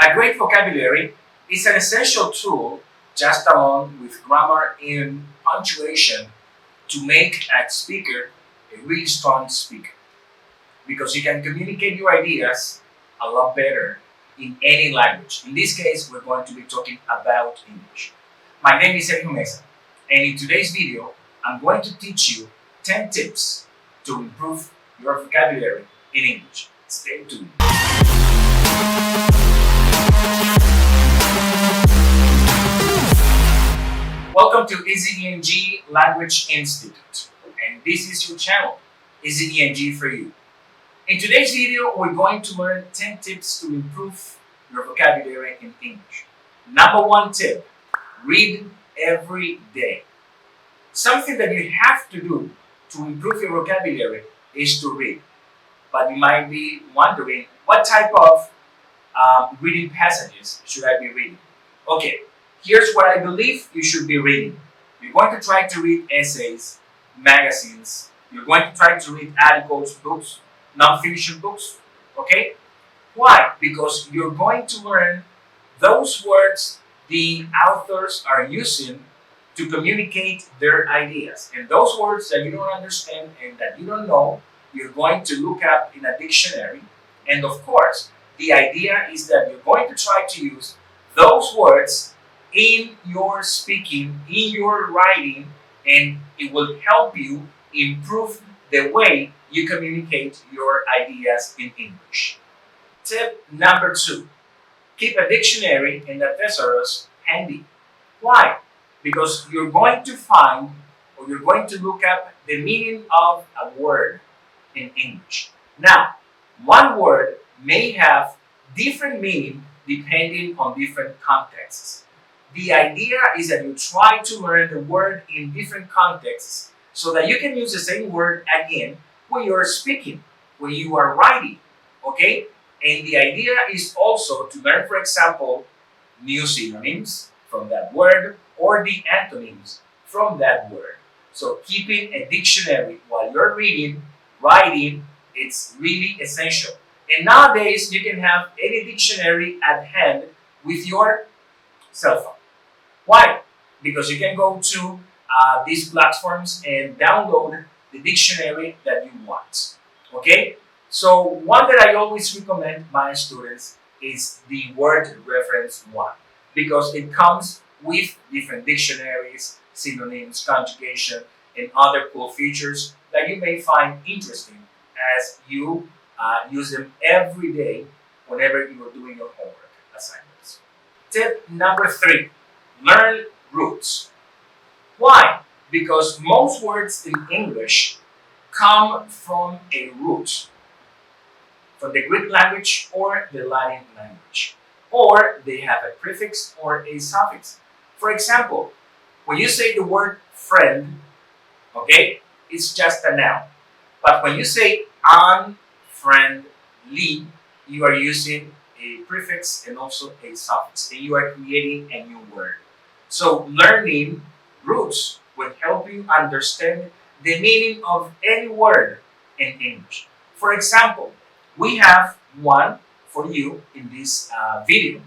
A great vocabulary is an essential tool just along with grammar and punctuation to make a speaker a really strong speaker because you can communicate your ideas a lot better in any language. In this case, we're going to be talking about English. My name is Sergio Mesa, and in today's video, I'm going to teach you 10 tips to improve your vocabulary in English. Stay tuned. Welcome to EasyENG Language Institute, and this is your channel, EasyENG for you. In today's video, we're going to learn 10 tips to improve your vocabulary in English. Number 1 tip, read every day. Something that you have to do to improve your vocabulary is to read. But you might be wondering, what type of reading passages should I be reading? Okay, here's what I believe you should be reading. You're going to try to read essays, magazines. You're going to try to read articles, books, non-fiction books. Okay? Why? Because you're going to learn those words the authors are using to communicate their ideas. And those words that you don't understand and that you don't know, you're going to look up in a dictionary. And of course, the idea is that you're going to try to use those words in your speaking, in your writing, and it will help you improve the way you communicate your ideas in English. Tip number 2, keep a dictionary and a thesaurus handy. Why? Because you're going to find or you're going to look up the meaning of a word in English. Now, one word may have different meaning depending on different contexts. The idea is that you try to learn the word in different contexts so that you can use the same word again when you're speaking, when you are writing, okay? And the idea is also to learn, for example, new synonyms from that word or the antonyms from that word. So keeping a dictionary while you're reading, writing, it's really essential. And nowadays, you can have any dictionary at hand with your cell phone. Why? Because you can go to these platforms and download the dictionary that you want. Okay? So one that I always recommend my students is the Word Reference 1 because it comes with different dictionaries, synonyms, conjugation, and other cool features that you may find interesting as you use them every day whenever you are doing your homework assignments. Tip number 3, learn roots. Why? Because most words in English come from a root, from the Greek language or the Latin language, or they have a prefix or a suffix. For example, when you say the word friend, okay, it's just a noun. But when you say unfriendly, you are using a prefix and also a suffix, and you are creating a new word. So learning roots will help you understand the meaning of any word in English. For example, we have one for you in this video.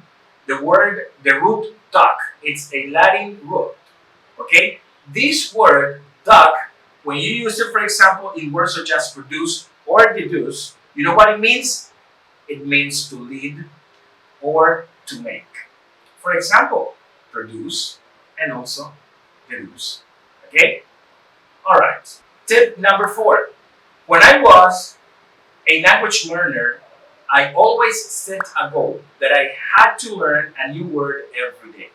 The root duck, it's a Latin root, okay? This word duck, when you use it, for example, in words such as produce or deduce, you know what it means? It means to lead or to make. For example, produce and also deduce. Okay? Alright. Tip number 4. When I was a language learner, I always set a goal that I had to learn a new word every day.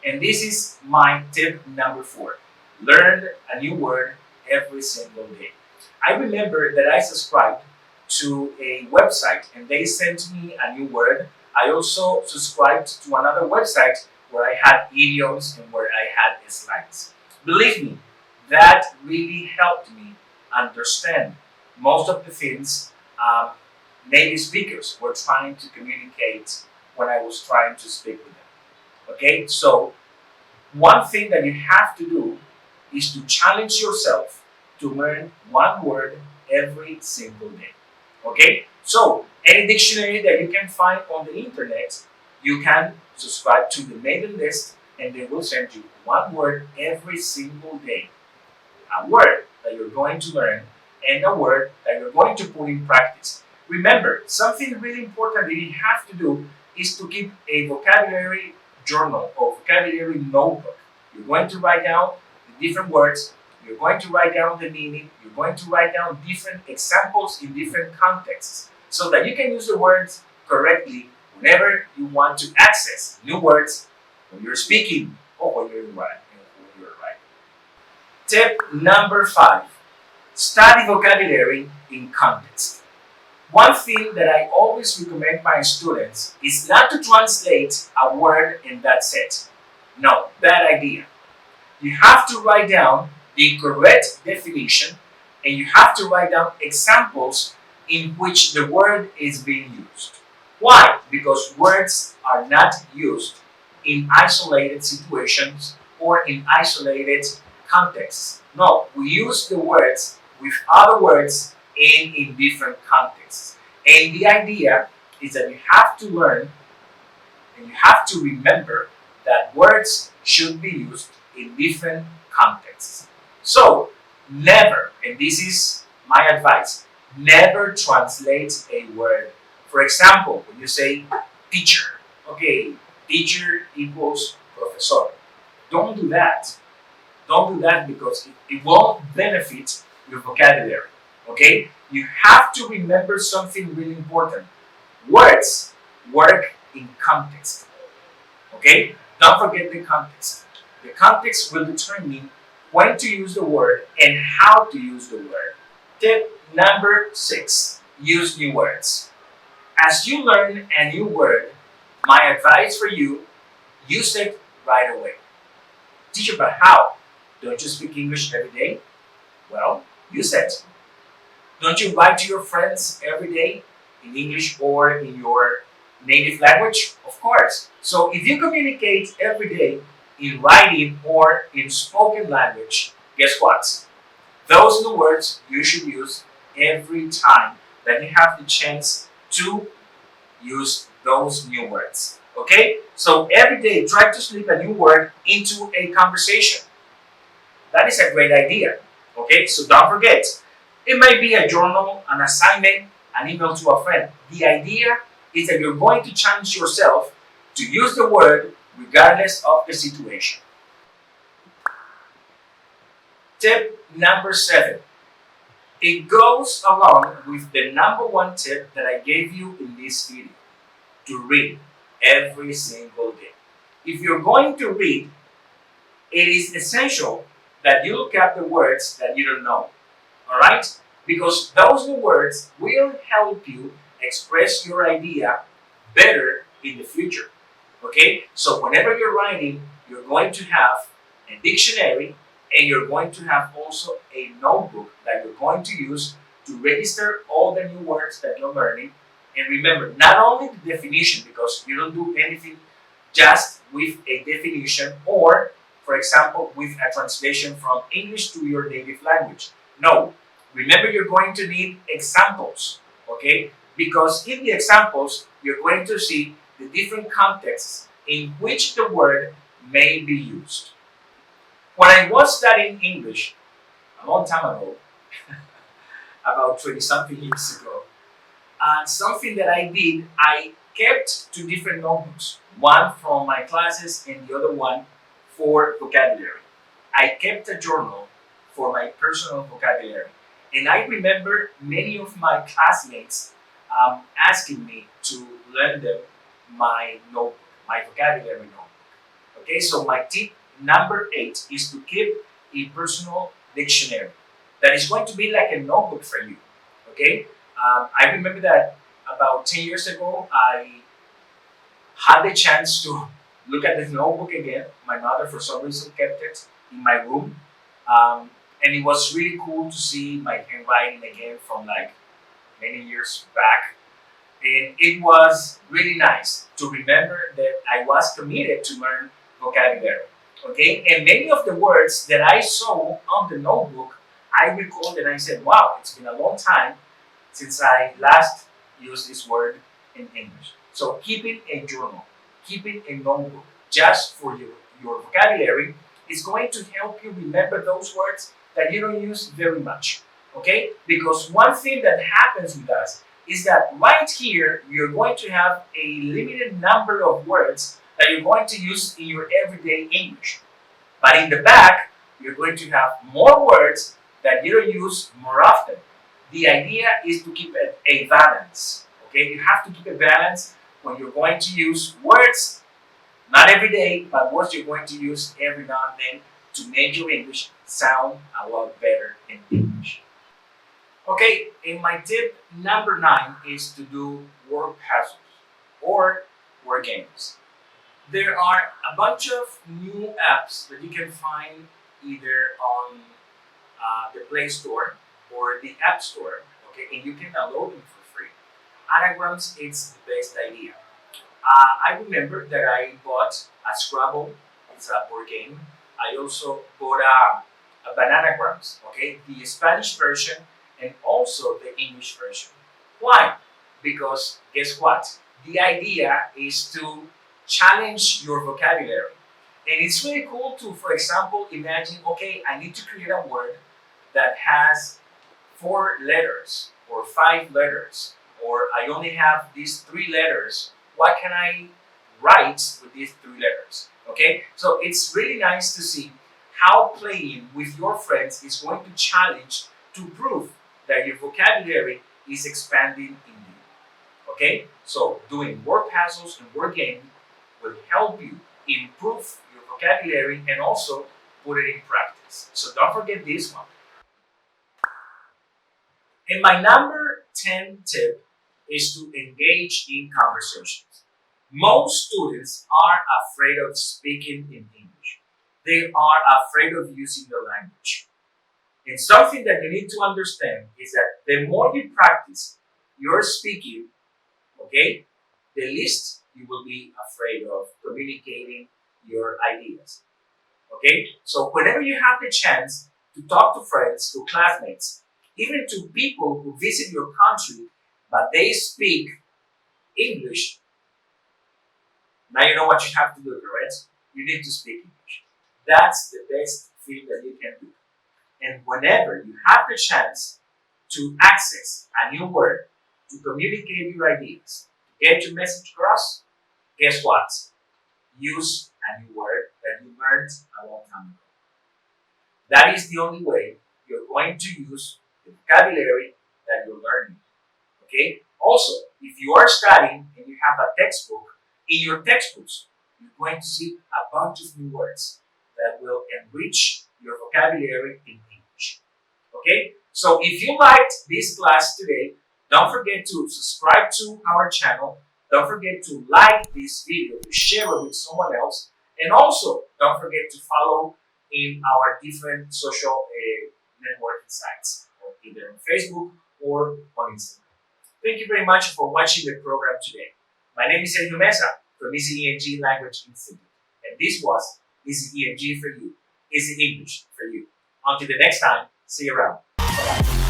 And this is my tip number 4. Learn a new word every single day. I remember that I subscribed to a website and they sent me a new word. I also subscribed to another website where I had idioms and where I had slides. Believe me, that really helped me understand most of the things native speakers were trying to communicate when I was trying to speak with them. Okay, so one thing that you have to do is to challenge yourself to learn one word every single day. Okay, so any dictionary that you can find on the internet, You can subscribe to the mailing list and they will send you one word every single day. A word that you're going to learn and a word that you're going to put in practice. Remember, something really important that you have to do is to keep a vocabulary journal or vocabulary notebook. You're going to write down the different words, you're going to write down the meaning, you're going to write down different examples in different contexts so that you can use the words correctly whenever you want to access new words when you're speaking or when you're writing. Tip number 5, study vocabulary in context. One thing that I always recommend my students is not to translate a word and that's it. No, bad idea. You have to write down the correct definition and you have to write down examples in which the word is being used. Why? Because words are not used in isolated situations or in isolated contexts. No, we use the words with other words and in different contexts. And the idea is that you have to learn and you have to remember that words should be used in different contexts. So, never, and this is my advice, never translate a word. For example, when you say teacher, okay, teacher equals professor. Don't do that. Don't do that because it won't benefit your vocabulary. Okay? You have to remember something really important. Words work in context. Okay? Don't forget the context. The context will determine when to use the word and how to use the word. Tip number 6, use new words. As you learn a new word, my advice for you, use it right away. Teacher, but how? Don't you speak English every day? Well, use it. Don't you write to your friends every day in English or in your native language? Of course. So if you communicate every day in writing or in spoken language, guess what? Those new words you should use every time that you have the chance to use those new words. Okay? So every day try to slip a new word into a conversation. That is a great idea. Okay? So don't forget. It might be a journal, an assignment, an email to a friend. The idea is that you're going to challenge yourself to use the word regardless of the situation. Tip number 7. It goes along with the number 1 tip that I gave you in this video. To read every single day. If you're going to read, it is essential that you look up the words that you don't know. Alright? Because those new words will help you express your idea better in the future. Okay? So whenever you're writing, you're going to have a dictionary and you're going to have also a notebook that you're going to use to register all the new words that you're learning. And remember, not only the definition, because you don't do anything just with a definition or, for example, with a translation from English to your native language. No. Remember, you're going to need examples, okay? Because in the examples, you're going to see the different contexts in which the word may be used. When I was studying English a long time ago, about 20-something years ago, something that I did, I kept 2 different notebooks, one from my classes and the other one for vocabulary. I kept a journal for my personal vocabulary. And I remember many of my classmates asking me to lend them my notebook, my vocabulary notebook. Okay, so my tip number 8 is to keep a personal dictionary. That is going to be like a notebook for you. Okay, I remember that about 10 years ago, I had the chance to look at this notebook again. My mother, for some reason, kept it in my room. And it was really cool to see my handwriting again from like many years back. And it was really nice to remember that I was committed to learn vocabulary. Okay, and many of the words that I saw on the notebook, I recalled and I said, wow, it's been a long time since I last used this word in English. So keeping a journal, keeping a notebook just for your vocabulary is going to help you remember those words that you don't use very much. Okay? Because one thing that happens with us is that right here you're going to have a limited number of words that you're going to use in your everyday English. But in the back, you're going to have more words that you don't use more often. The idea is to keep a balance. Okay, you have to keep a balance when you're going to use words, not every day, but words you're going to use every now and then to make your English sound a lot better in English. Okay, and my tip number 9 is to do word puzzles or word games. There are a bunch of new apps that you can find either on the Play Store or the App Store, okay, and you can download them for free. Anagrams, it's the best idea. I remember that I bought a Scrabble, it's a board game. I also bought a Bananagrams, okay, the Spanish version and also the English version. Why? Because guess what? The idea is to challenge your vocabulary. And it's really cool to, for example, imagine, okay, I need to create a word that has 4 letters or 5 letters, or I only have these 3 letters. What can I write with these 3 letters? Okay, so it's really nice to see how playing with your friends is going to challenge to prove that your vocabulary is expanding in you. Okay, so doing word puzzles and word games will help you improve your vocabulary and also put it in practice. So don't forget this one. And my number 10 tip is to engage in conversations. Most students are afraid of speaking in English. They are afraid of using the language. And something that you need to understand is that the more you practice your speaking, okay, the least you will be afraid of communicating your ideas. Okay? So whenever you have the chance to talk to friends, to classmates, even to people who visit your country, but they speak English, now you know what you have to do, correct? You need to speak English. That's the best thing that you can do. And whenever you have the chance to access a new word, to communicate your ideas, to get your message across, guess what? Use a new word that you learned a long time ago. That is the only way you're going to use the vocabulary that you're learning. Okay? Also, if you are studying and you have a textbook, in your textbooks, you're going to see a bunch of new words that will enrich your vocabulary in English. Okay? So if you liked this class today, don't forget to subscribe to our channel. Don't forget to like this video, to share it with someone else. And also, don't forget to follow in our different social networking sites, either on Facebook or on Instagram. Thank you very much for watching the program today. My name is Sergio Mesa from Easy ENG Language Institute. And this was Easy ENG for you, Easy English for you. Until the next time, see you around. Bye-bye.